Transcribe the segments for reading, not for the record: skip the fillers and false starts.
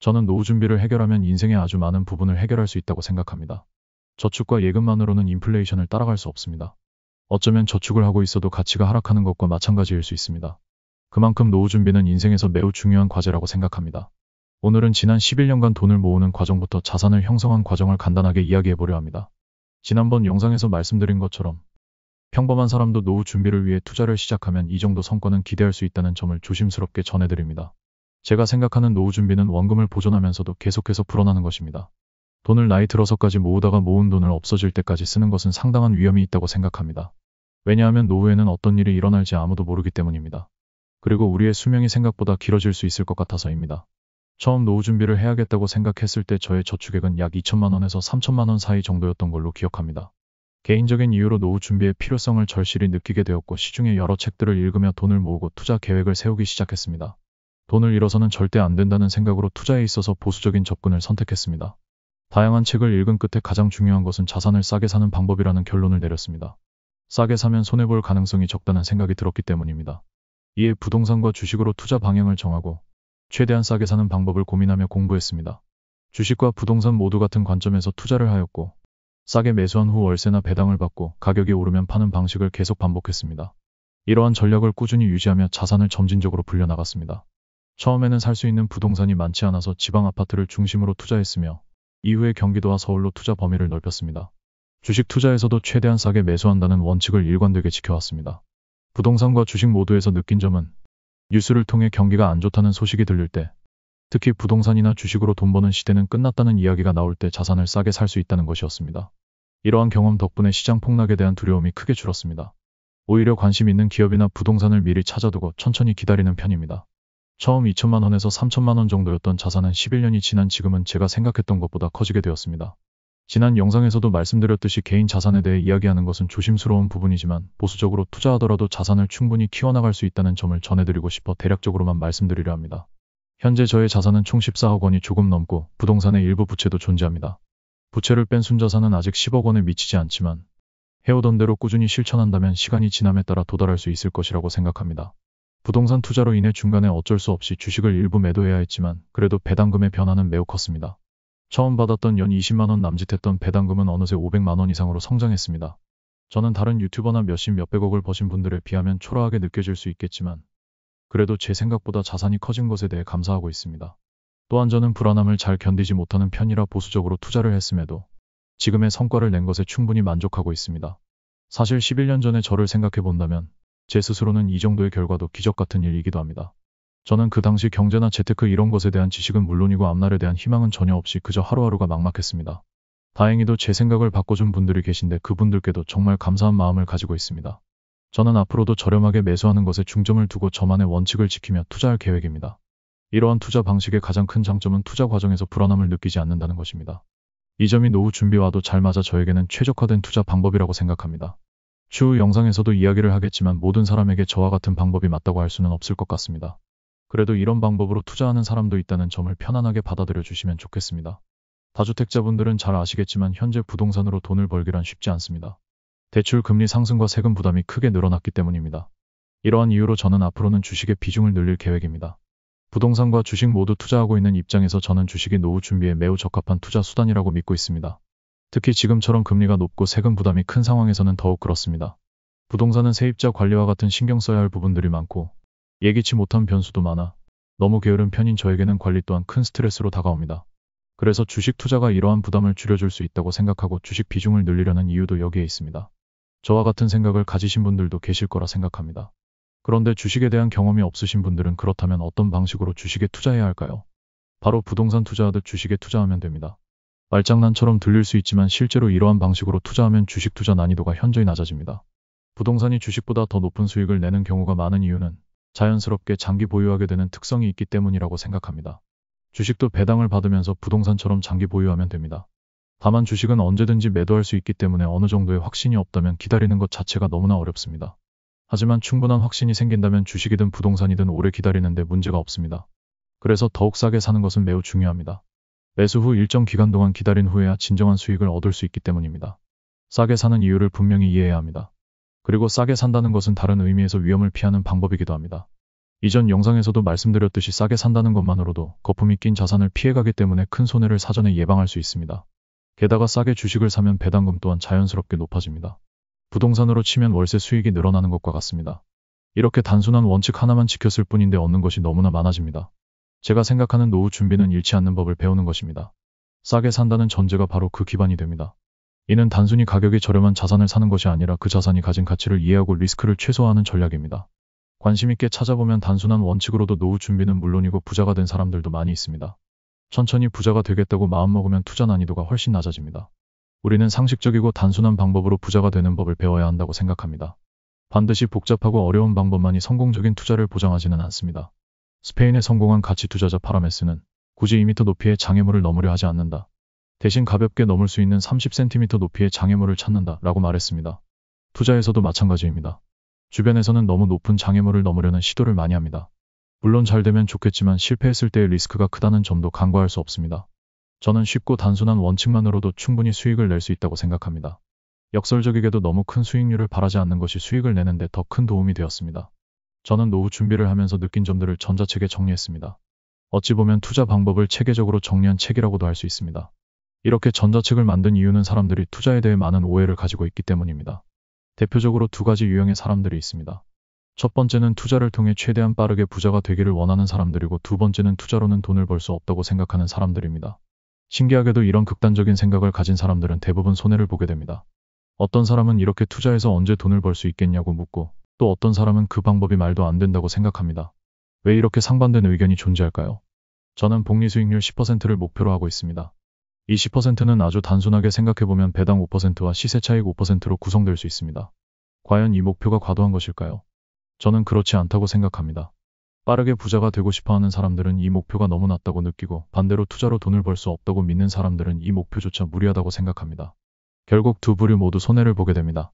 저는 노후 준비를 해결하면 인생의 아주 많은 부분을 해결할 수 있다고 생각합니다. 저축과 예금만으로는 인플레이션을 따라갈 수 없습니다. 어쩌면 저축을 하고 있어도 가치가 하락하는 것과 마찬가지일 수 있습니다. 그만큼 노후 준비는 인생에서 매우 중요한 과제라고 생각합니다. 오늘은 지난 11년간 돈을 모으는 과정부터 자산을 형성한 과정을 간단하게 이야기해 보려 합니다. 지난번 영상에서 말씀드린 것처럼 평범한 사람도 노후 준비를 위해 투자를 시작하면 이 정도 성과는 기대할 수 있다는 점을 조심스럽게 전해드립니다. 제가 생각하는 노후 준비는 원금을 보존하면서도 계속해서 불어나는 것입니다. 돈을 나이 들어서까지 모으다가 모은 돈을 없어질 때까지 쓰는 것은 상당한 위험이 있다고 생각합니다. 왜냐하면 노후에는 어떤 일이 일어날지 아무도 모르기 때문입니다. 그리고 우리의 수명이 생각보다 길어질 수 있을 것 같아서입니다. 처음 노후 준비를 해야겠다고 생각했을 때 저의 저축액은 약 2천만 원에서 3천만 원 사이 정도였던 걸로 기억합니다. 개인적인 이유로 노후 준비의 필요성을 절실히 느끼게 되었고 시중의 여러 책들을 읽으며 돈을 모으고 투자 계획을 세우기 시작했습니다. 돈을 잃어서는 절대 안 된다는 생각으로 투자에 있어서 보수적인 접근을 선택했습니다. 다양한 책을 읽은 끝에 가장 중요한 것은 자산을 싸게 사는 방법이라는 결론을 내렸습니다. 싸게 사면 손해볼 가능성이 적다는 생각이 들었기 때문입니다. 이에 부동산과 주식으로 투자 방향을 정하고 최대한 싸게 사는 방법을 고민하며 공부했습니다. 주식과 부동산 모두 같은 관점에서 투자를 하였고 싸게 매수한 후 월세나 배당을 받고 가격이 오르면 파는 방식을 계속 반복했습니다. 이러한 전략을 꾸준히 유지하며 자산을 점진적으로 불려나갔습니다. 처음에는 살 수 있는 부동산이 많지 않아서 지방 아파트를 중심으로 투자했으며 이후에 경기도와 서울로 투자 범위를 넓혔습니다. 주식 투자에서도 최대한 싸게 매수한다는 원칙을 일관되게 지켜왔습니다. 부동산과 주식 모두에서 느낀 점은 뉴스를 통해 경기가 안 좋다는 소식이 들릴 때, 특히 부동산이나 주식으로 돈 버는 시대는 끝났다는 이야기가 나올 때 자산을 싸게 살 수 있다는 것이었습니다. 이러한 경험 덕분에 시장 폭락에 대한 두려움이 크게 줄었습니다. 오히려 관심 있는 기업이나 부동산을 미리 찾아두고 천천히 기다리는 편입니다. 처음 2천만 원에서 3천만 원 정도였던 자산은 11년이 지난 지금은 제가 생각했던 것보다 커지게 되었습니다. 지난 영상에서도 말씀드렸듯이 개인 자산에 대해 이야기하는 것은 조심스러운 부분이지만 보수적으로 투자하더라도 자산을 충분히 키워나갈 수 있다는 점을 전해드리고 싶어 대략적으로만 말씀드리려 합니다. 현재 저의 자산은 총 14억 원이 조금 넘고 부동산의 일부 부채도 존재합니다. 부채를 뺀 순자산은 아직 10억 원에 미치지 않지만 해오던 대로 꾸준히 실천한다면 시간이 지남에 따라 도달할 수 있을 것이라고 생각합니다. 부동산 투자로 인해 중간에 어쩔 수 없이 주식을 일부 매도해야 했지만 그래도 배당금의 변화는 매우 컸습니다. 처음 받았던 연 20만 원 남짓했던 배당금은 어느새 500만 원 이상으로 성장했습니다. 저는 다른 유튜버나 몇십 몇백억을 버신 분들에 비하면 초라하게 느껴질 수 있겠지만 그래도 제 생각보다 자산이 커진 것에 대해 감사하고 있습니다. 또한 저는 불안함을 잘 견디지 못하는 편이라 보수적으로 투자를 했음에도 지금의 성과를 낸 것에 충분히 만족하고 있습니다. 사실 11년 전에 저를 생각해 본다면 제 스스로는 이 정도의 결과도 기적 같은 일이기도 합니다. 저는 그 당시 경제나 재테크 이런 것에 대한 지식은 물론이고 앞날에 대한 희망은 전혀 없이 그저 하루하루가 막막했습니다. 다행히도 제 생각을 바꿔준 분들이 계신데 그분들께도 정말 감사한 마음을 가지고 있습니다. 저는 앞으로도 저렴하게 매수하는 것에 중점을 두고 저만의 원칙을 지키며 투자할 계획입니다. 이러한 투자 방식의 가장 큰 장점은 투자 과정에서 불안함을 느끼지 않는다는 것입니다. 이 점이 노후 준비와도 잘 맞아 저에게는 최적화된 투자 방법이라고 생각합니다. 추후 영상에서도 이야기를 하겠지만 모든 사람에게 저와 같은 방법이 맞다고 할 수는 없을 것 같습니다. 그래도 이런 방법으로 투자하는 사람도 있다는 점을 편안하게 받아들여 주시면 좋겠습니다. 다주택자분들은 잘 아시겠지만 현재 부동산으로 돈을 벌기란 쉽지 않습니다. 대출 금리 상승과 세금 부담이 크게 늘어났기 때문입니다. 이러한 이유로 저는 앞으로는 주식의 비중을 늘릴 계획입니다. 부동산과 주식 모두 투자하고 있는 입장에서 저는 주식이 노후 준비에 매우 적합한 투자 수단이라고 믿고 있습니다. 특히 지금처럼 금리가 높고 세금 부담이 큰 상황에서는 더욱 그렇습니다. 부동산은 세입자 관리와 같은 신경 써야 할 부분들이 많고 예기치 못한 변수도 많아 너무 게으른 편인 저에게는 관리 또한 큰 스트레스로 다가옵니다. 그래서 주식 투자가 이러한 부담을 줄여줄 수 있다고 생각하고 주식 비중을 늘리려는 이유도 여기에 있습니다. 저와 같은 생각을 가지신 분들도 계실 거라 생각합니다. 그런데 주식에 대한 경험이 없으신 분들은 그렇다면 어떤 방식으로 주식에 투자해야 할까요? 바로 부동산 투자하듯 주식에 투자하면 됩니다. 말장난처럼 들릴 수 있지만 실제로 이러한 방식으로 투자하면 주식 투자 난이도가 현저히 낮아집니다. 부동산이 주식보다 더 높은 수익을 내는 경우가 많은 이유는 자연스럽게 장기 보유하게 되는 특성이 있기 때문이라고 생각합니다. 주식도 배당을 받으면서 부동산처럼 장기 보유하면 됩니다. 다만 주식은 언제든지 매도할 수 있기 때문에 어느 정도의 확신이 없다면 기다리는 것 자체가 너무나 어렵습니다. 하지만 충분한 확신이 생긴다면 주식이든 부동산이든 오래 기다리는데 문제가 없습니다. 그래서 더욱 싸게 사는 것은 매우 중요합니다. 매수 후 일정 기간 동안 기다린 후에야 진정한 수익을 얻을 수 있기 때문입니다. 싸게 사는 이유를 분명히 이해해야 합니다. 그리고 싸게 산다는 것은 다른 의미에서 위험을 피하는 방법이기도 합니다. 이전 영상에서도 말씀드렸듯이 싸게 산다는 것만으로도 거품이 낀 자산을 피해가기 때문에 큰 손해를 사전에 예방할 수 있습니다. 게다가 싸게 주식을 사면 배당금 또한 자연스럽게 높아집니다. 부동산으로 치면 월세 수익이 늘어나는 것과 같습니다. 이렇게 단순한 원칙 하나만 지켰을 뿐인데 얻는 것이 너무나 많아집니다. 제가 생각하는 노후 준비는 잃지 않는 법을 배우는 것입니다. 싸게 산다는 전제가 바로 그 기반이 됩니다. 이는 단순히 가격이 저렴한 자산을 사는 것이 아니라 그 자산이 가진 가치를 이해하고 리스크를 최소화하는 전략입니다. 관심 있게 찾아보면 단순한 원칙으로도 노후 준비는 물론이고 부자가 된 사람들도 많이 있습니다. 천천히 부자가 되겠다고 마음먹으면 투자 난이도가 훨씬 낮아집니다. 우리는 상식적이고 단순한 방법으로 부자가 되는 법을 배워야 한다고 생각합니다. 반드시 복잡하고 어려운 방법만이 성공적인 투자를 보장하지는 않습니다. 스페인의 성공한 가치 투자자 파라메스는 굳이 2m 높이의 장애물을 넘으려 하지 않는다. 대신 가볍게 넘을 수 있는 30cm 높이의 장애물을 찾는다 라고 말했습니다. 투자에서도 마찬가지입니다. 주변에서는 너무 높은 장애물을 넘으려는 시도를 많이 합니다. 물론 잘 되면 좋겠지만 실패했을 때의 리스크가 크다는 점도 간과할 수 없습니다. 저는 쉽고 단순한 원칙만으로도 충분히 수익을 낼 수 있다고 생각합니다. 역설적이게도 너무 큰 수익률을 바라지 않는 것이 수익을 내는데 더 큰 도움이 되었습니다. 저는 노후 준비를 하면서 느낀 점들을 전자책에 정리했습니다. 어찌 보면 투자 방법을 체계적으로 정리한 책이라고도 할 수 있습니다. 이렇게 전자책을 만든 이유는 사람들이 투자에 대해 많은 오해를 가지고 있기 때문입니다. 대표적으로 두 가지 유형의 사람들이 있습니다. 첫 번째는 투자를 통해 최대한 빠르게 부자가 되기를 원하는 사람들이고 두 번째는 투자로는 돈을 벌 수 없다고 생각하는 사람들입니다. 신기하게도 이런 극단적인 생각을 가진 사람들은 대부분 손해를 보게 됩니다. 어떤 사람은 이렇게 투자해서 언제 돈을 벌 수 있겠냐고 묻고 또 어떤 사람은 그 방법이 말도 안 된다고 생각합니다. 왜 이렇게 상반된 의견이 존재할까요? 저는 복리 수익률 10%를 목표로 하고 있습니다. 이 10%는 아주 단순하게 생각해보면 배당 5%와 시세 차익 5%로 구성될 수 있습니다. 과연 이 목표가 과도한 것일까요? 저는 그렇지 않다고 생각합니다. 빠르게 부자가 되고 싶어하는 사람들은 이 목표가 너무 낮다고 느끼고 반대로 투자로 돈을 벌 수 없다고 믿는 사람들은 이 목표조차 무리하다고 생각합니다. 결국 두 부류 모두 손해를 보게 됩니다.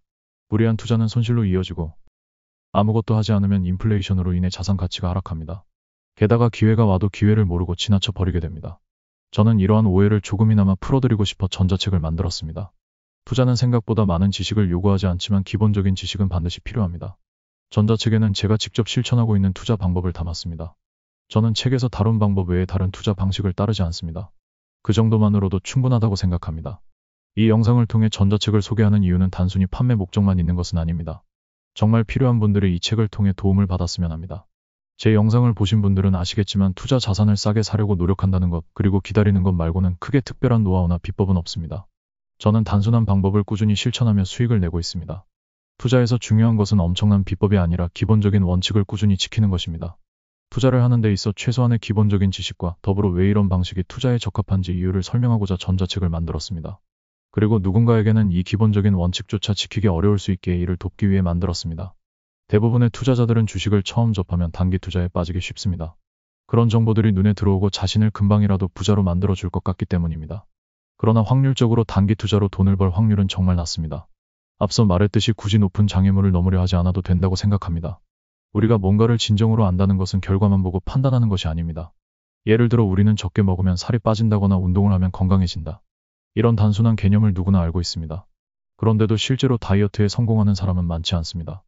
무리한 투자는 손실로 이어지고 아무것도 하지 않으면 인플레이션으로 인해 자산 가치가 하락합니다. 게다가 기회가 와도 기회를 모르고 지나쳐 버리게 됩니다. 저는 이러한 오해를 조금이나마 풀어드리고 싶어 전자책을 만들었습니다. 투자는 생각보다 많은 지식을 요구하지 않지만 기본적인 지식은 반드시 필요합니다. 전자책에는 제가 직접 실천하고 있는 투자 방법을 담았습니다. 저는 책에서 다룬 방법 외에 다른 투자 방식을 따르지 않습니다. 그 정도만으로도 충분하다고 생각합니다. 이 영상을 통해 전자책을 소개하는 이유는 단순히 판매 목적만 있는 것은 아닙니다. 정말 필요한 분들이 이 책을 통해 도움을 받았으면 합니다. 제 영상을 보신 분들은 아시겠지만 투자 자산을 싸게 사려고 노력한다는 것 그리고 기다리는 것 말고는 크게 특별한 노하우나 비법은 없습니다. 저는 단순한 방법을 꾸준히 실천하며 수익을 내고 있습니다. 투자에서 중요한 것은 엄청난 비법이 아니라 기본적인 원칙을 꾸준히 지키는 것입니다. 투자를 하는 데 있어 최소한의 기본적인 지식과 더불어 왜 이런 방식이 투자에 적합한지 이유를 설명하고자 전자책을 만들었습니다. 그리고 누군가에게는 이 기본적인 원칙조차 지키기 어려울 수 있게 이를 돕기 위해 만들었습니다. 대부분의 투자자들은 주식을 처음 접하면 단기 투자에 빠지기 쉽습니다. 그런 정보들이 눈에 들어오고 자신을 금방이라도 부자로 만들어줄 것 같기 때문입니다. 그러나 확률적으로 단기 투자로 돈을 벌 확률은 정말 낮습니다. 앞서 말했듯이 굳이 높은 장애물을 넘으려 하지 않아도 된다고 생각합니다. 우리가 뭔가를 진정으로 안다는 것은 결과만 보고 판단하는 것이 아닙니다. 예를 들어 우리는 적게 먹으면 살이 빠진다거나 운동을 하면 건강해진다. 이런 단순한 개념을 누구나 알고 있습니다. 그런데도 실제로 다이어트에 성공하는 사람은 많지 않습니다.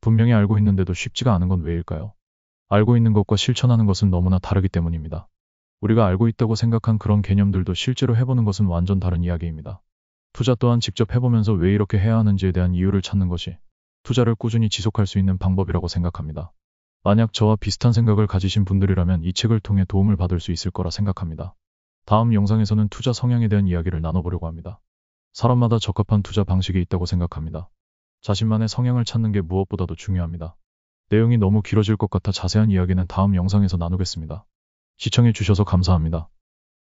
분명히 알고 있는데도 쉽지가 않은 건 왜일까요? 알고 있는 것과 실천하는 것은 너무나 다르기 때문입니다. 우리가 알고 있다고 생각한 그런 개념들도 실제로 해보는 것은 완전 다른 이야기입니다. 투자 또한 직접 해보면서 왜 이렇게 해야 하는지에 대한 이유를 찾는 것이 투자를 꾸준히 지속할 수 있는 방법이라고 생각합니다. 만약 저와 비슷한 생각을 가지신 분들이라면 이 책을 통해 도움을 받을 수 있을 거라 생각합니다. 다음 영상에서는 투자 성향에 대한 이야기를 나눠보려고 합니다. 사람마다 적합한 투자 방식이 있다고 생각합니다. 자신만의 성향을 찾는 게 무엇보다도 중요합니다. 내용이 너무 길어질 것 같아 자세한 이야기는 다음 영상에서 나누겠습니다. 시청해 주셔서 감사합니다.